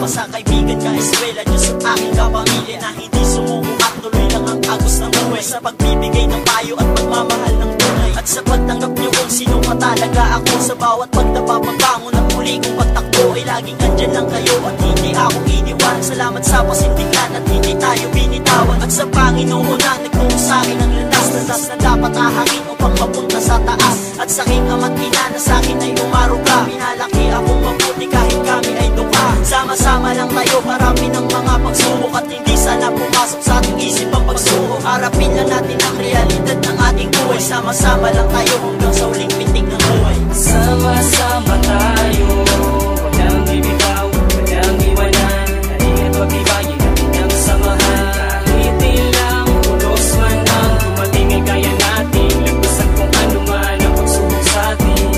Kasama sa kaibigan, ka-eskwela, Diyos at aking kapamilya na hindi sumuko at tuloy lang ang agos ng buhay. Sa pagbibigay ng payo at pagmamahal ng tunay, at sa pagtanggap niyo kung sino ka talaga ako. Sa bawat pagtapapabangon at muli kong pagtakbo ay laging andyan lang kayo at hindi ako iniwan. Salamat sa pasindigan at hindi tayo binitawan. At sa Panginoon na nagturo sa akin ang landas na dapat ahangin upang mapunta sa taas. At sa aking ama't ina na sa akin ay umaruga, pinalaki akong mabuti kahit kami ay duka. Sama-sama lang tayo harapin ang mga pagsubok at hindi sana pumasok sa ating isip ang pagsuko. Harapin lang natin ang realidad ng ating buhay. Sama-sama lang tayo hanggang sa uling pitik ng buhay. Sama-sama tayo, walang bibitaw, walang iwanan. Halina't pag-ibayin natin ang samahan. Kahit ilang ulos man ang dumating ay kaya natin lagpasan kung ano man ang pagsubok sa atin.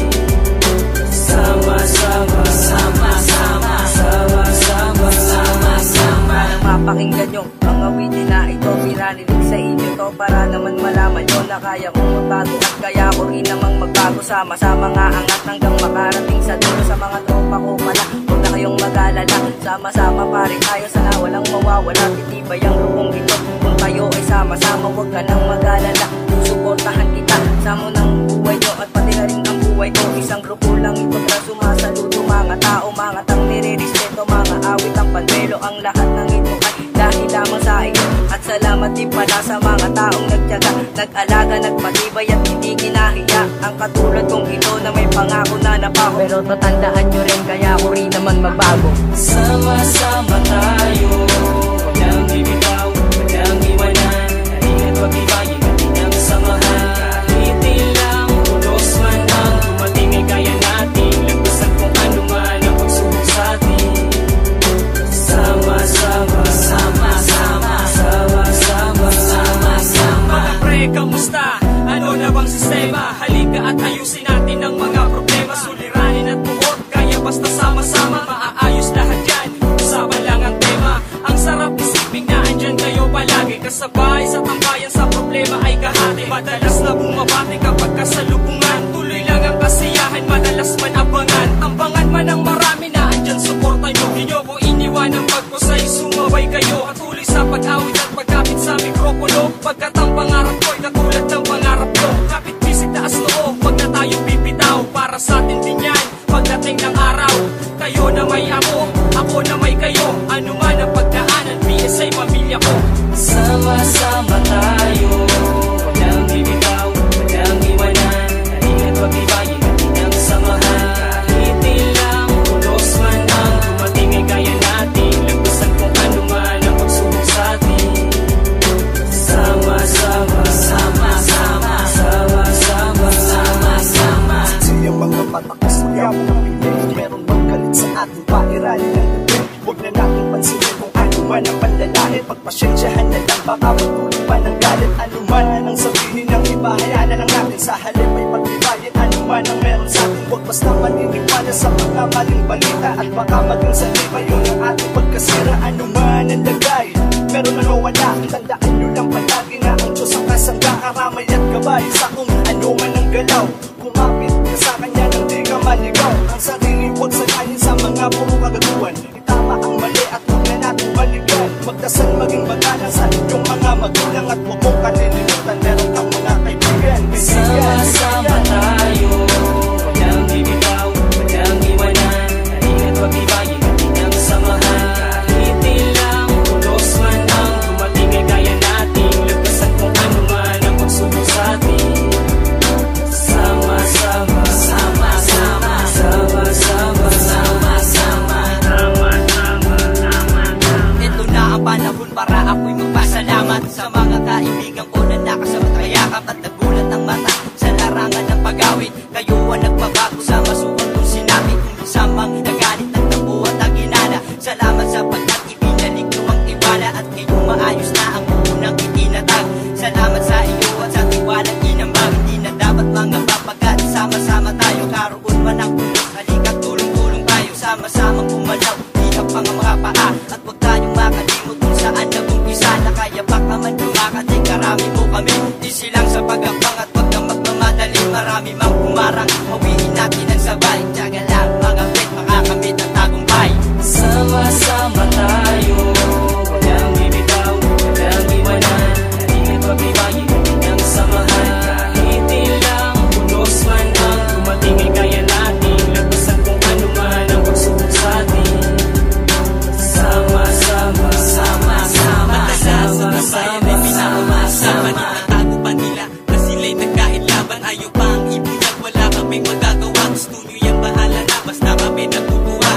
Sama-sama, sama-sama, sama-sama, sama-sama. Mapakinggan nyo ang awitin na ito, pinarinig sa inyo to para naman malaman nyo na kaya kong magbago at kaya ko rin namang magbago. Sama-sama nga angat hanggang makarating sa dulo. Sa mga tropa ko pala, huwag na kayong mag-alala. Sama-sama pa rin tayo, sana walang mawawala. Titibay ang lubong ito kung tayo ay sama-sama, huwag ka nang mag-alala. Susuportahan kita sa mo ng buhay nyo at pati na rin ang buhay ko. Isang grupo lang ito para sumasaludo, mga tao, mga tang nire-respeto, mga awit ang pandelo. Ang lahat ng ito ay dahil lamang sa iyo. At salamat din pala sa mga taong nagtiyaga, nag-alaga, nagpatibay at hindi kinahiya. Ang katulad kong ito na may pangako na napako, pero tatandaan nyo rin kaya ko rin naman magbago. Sama-sama tayo, walang bibitaw, walang iwanan. Halina't pag-ibayin natin ang samahan. Kahit ilang ulos man ang dumating ay kaya natin lagpasan kung ano man ang pagsubok sa atin. Sama-sama, sama-sama, sama-sama, sama-sama. Mga pre, kamusta? Ano na bang sistema? Halika at ayusin natin ang mga problema. Suliranin at buot, kaya basta sama-sama maaayos lahat yan. Usapan lang ang tema. Ang sarap isipin na andyan kayo palagi, kasabay sa tambayan sa problema ay kahati. Madalas na bumabati kapag kasalubungan, tuloy lang ang kasiyahan, madalas man abangan. Tambangan man ang marami na andyan suporta nyo. Di nyo ko iniwan ang pagkusay, sumabay kayo at tuloy sa pag-awit at pagkapit sa mikropono. Pagkat ang pangarap ko'y katulad ng pangarap ko, kapit bisig taas noo, wag na tayo bibitaw. Para sa atin din yan, pagdating ng araw, kayo na may ako na may kayo. Ano man ang pagdaanan, PSA pamilya ko. Sama-sama tayo, walang bibitaw, walang iwanan. Halina't pag-ibayin natin ang samahan. Kahit ilang ulos man ang dumating ay kaya natin lagpasan kung ano man ang pagsubok sa atin. Sama-sama, sama-sama, sama-sama, sama-sama. Siyang mga mata ko sa yaw ng piling, meron bang galit sa ating pairali ng gabi? Huwag na natin pansinin kung ano man ang panlalait. Pagpasensyahan na lang, baka magtuloy pa ng galit. Ano man ang sabihin ng iba, hayaan na lang natin. Sa halip ay pagtibayin, ano man ang meron sa atin. Huwag basta maniniwala sa mga maling balita, at baka maging saliba yun ang ating pagkasira. Ano man ang lagay, meron man o wala, tandaan nyo lang palagi na ang Diyos ang kasangga, karamay at gabay. Sa kung ano man ang galaw, kumapit ka sa Kanya nang di ka maligaw. Ang sarili huwag salayin sa mga puro kagaguhan. Itama ang mali at huwag na natin balikan. Magdasal maging magalang sa inyong mga magulang, at huwag mong kalilimutan meron kang mga kaibigan. Sama-sama tayo, walang bibitaw, walang iwanan. Halina't pag-ibayin natin ang samahan. Kahit ilang ulos man ang dumating ay kaya natin lagpasan kung ano man ang pagsubok sa atin. Sama-sama, sama-sama, sama-sama, sama-sama, sama-sama, sama-sama. Ito na ang panahon para ako'y magpasalamat sa mga kaibigan ko na nakasabot kayakap at nagulat ng mata sa larangan ng pag-awit. Kayo ang nagbabago sa masukan kong sinabi, kung isamang nagalit ng tambo at ang ginala. Salamat sa pagkat ibinalik nyo ang tiwala at kayong maayos na ang unang itinatag. Salamat sa iyo at sa tiwalang inambag. Hindi na dapat mga papagat, sama-sama tayo. Karoon man ang kulos, halika tulong-tulong tayo. Sama-sama pumalaw, ihap ang mga paa. At huwag tayong makalimot kung saan nag-umpisa. Na kaya baka man lumakatay, karami mo kami. Di silang sa pag-abang at huwag kang magmamadali. Marami mang kumarang, hawiin natin ang sabay. Tiyaga lang mga pet, makakamit ang tagumpay. Sama-sama tayo, walang bibitaw, walang iwanan. Halina't pagbibayin natin ang samahan. Kahit ilang unos man ang dumating ay kaya natin lagpasan kung ano man ang pagsubok sa atin. Sama-sama, sama-sama, sama-sama, sama-sama. Nakatago pa nila na sila'y nagkainlaban. Ayaw pa ang ibunyag, wala kaming magagawa. Gusto nyo yan, bahala na, basta kami natutuwa.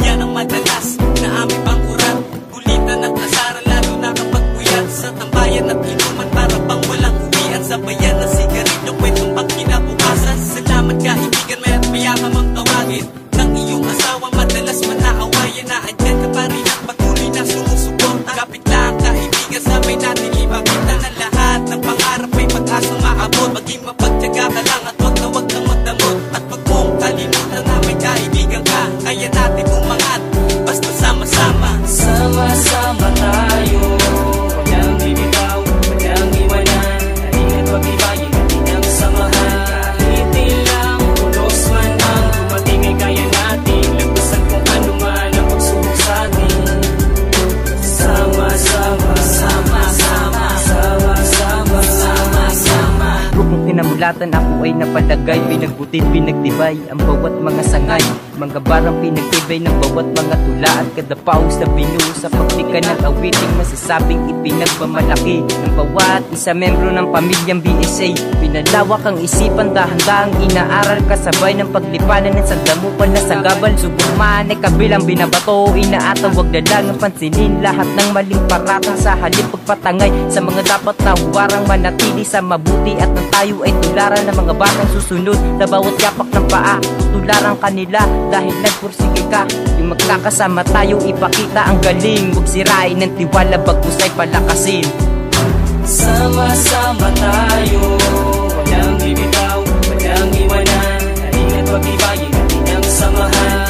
Yan ang madalas na aming pangkurat. Kulitan at asaran, lalo na kapag puyat. Sa tambayan at inuman, para bang walang uwian. Sa bayan na sigarilyo, kwentong pag kinabukasan. Salamat kaibigan, mayroon maya ka mang tawagin ng iyong asawa, madalas manaawayan. Na andyan ka pa rin at patuloy na sumusuporta. Kapit lang kaibigan, sabay natin ipakita na lahat ng pangarap may pag-asang maabot. Maging mapagtyaga ka lang at wag na wag kang magdamot. At wag mong kalimutan na may kaibigan ka. Kaya natin umangat, basta sama-sama. Sama-sama tayo, walang bibitaw, walang iwanan. Halina't pagbibayin natin ang samahan. Kahit ilang ulos man ang dumating ay kaya natin lagpasan kung ano man ang pagsubok sa atin. Sama-sama, sama-sama, sama-sama, sama-sama. Grupong kinamulatan ako ay napalagay, pinagbutin, pinagtibay ang bawat mga sangay. Mga barang pinagtibay ng bawat mga tula. At kada paus na binuo sa pagtika ng awiting masasabing ipinagmamalaki ng bawat isa membro ng pamilyang BSA. Pinalawak ang isipan, dahan-dahang inaaral kasabay ng paglipanan ng sandamupan na sagabal. Subok man ay kabilang binabato, inaataw, wag na lang ang pansinin lahat ng maling paratang sa halip pagpatangay sa mga dapat na huwarang manatili sa mabuti. At nang tayo ay tularan ng mga batang susunod na bawat yapak ng paa, tutularan kanila dahil nagpursige ka. Yung magkakasama tayo, ipakita ang galing, huwag sirain ng tiwala, bagkus ay palakasin. Sama-sama tayo, walang bibitaw, walang iwanan. Halina't pagbibayin natin ang samahan.